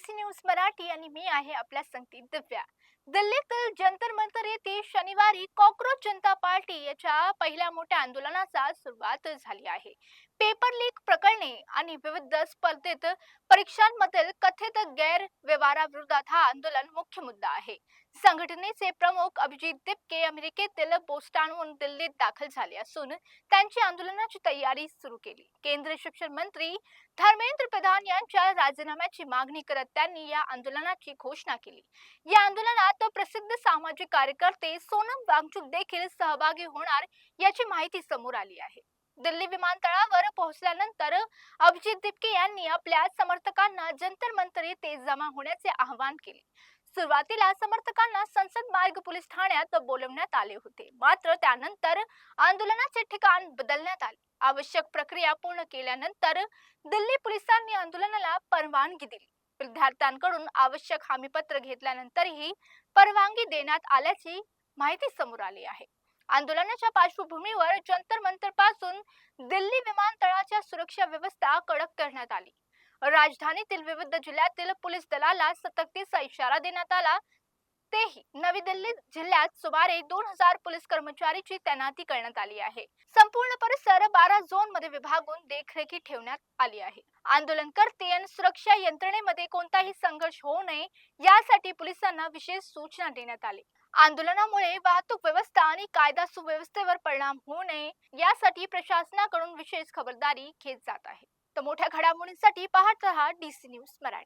DC news Marathi आणि मी आहे आपल्या संगतीत दिव्या. दिल्लीतील जंतर मंतर येथे शनिवारी कॉक्रोच जनता पार्टी याच्या पहिल्या मोठ्या आंदोलनाचा सुरुवात झाली आहे. पेपर लीक प्रकरणे आणि विविध स्पर्धेत परीक्षांमधील कथित गैरव्यवहाराविरोधात हा आंदोलन मुख्य मुद्दा आहे. संघटनेचे प्रमुख अभिजित दिपके अमेरिकेतील बोस्टनहून दिल्लीत दाखल झाले असून त्यांची आंदोलनाची तयारी सुरू केली. केंद्रीय शिक्षण मंत्री धर्मेंद्र प्रधान यांच्या राजीनाम्याची मागणी करत त्यांनी या आंदोलनाची घोषणा केली. या आंदोलनात प्रसिद्ध सामाजिक कार्यकर्ते सोनम वांगचुक देखील सहभागी होणार याची माहिती समोर आली आहे. दिल्ली विमानतळावर पोहोचल्यानंतर अभिजित दिपके यांनी आपल्या समर्थकांना जंतर मंतर येथे जमा होण्याचे आवाहन केले. सुरुवातीला समर्थकांना संसद मार्ग पोलीस ठाण्यात बोलवण्यात आले होते, मात्र त्यानंतर आंदोलनाचे ठिकाण बदलण्यात आले. आवश्यक प्रक्रिया पूर्ण केल्यानंतर दिल्ली पोलिसांनी आंदोलनाला परवानगी दिली. विद्यार्थ्यांकडून आवश्यक हमीपत्र घेतल्यानंतरही परवानगी देण्यात आल्याची माहिती समोर आली आहे. आंदोलनाच्या पार्श्वभूमीवर जंतर मंतर पासून दिल्ली विमानतळाच्या सुरक्षा व्यवस्था कडक करण्यात आली. राजधानीतील विविध जिल्ह्यातील पोलीस दलाला सतर्कतेचा इशारा देण्यात आला. तेही नवी दिल्ली जिल्ह्यात सुमारे 2000 पोलीस कर्मचारीची तैनाती करण्यात आली आहे. संपूर्ण परिसर 12 झोन मध्ये विभागून देखरेखी ठेवण्यात आली आहे. आंदोलनकर्ते आणि सुरक्षा यंत्रणेमध्ये कोणताही संघर्ष होऊ नये यासाठी पोलिसांना विशेष सूचना देण्यात आली. आंदोलनामुळे वाहतूक व्यवस्था आणि कायदा सुव्यवस्थेवर परिणाम होऊ नये यासाठी प्रशासनाकडून विशेष खबरदारी घेतली जात आहे. तर मोठ्या घडामोडींसाठी पाहत रहा डीसी न्यूज मराठी.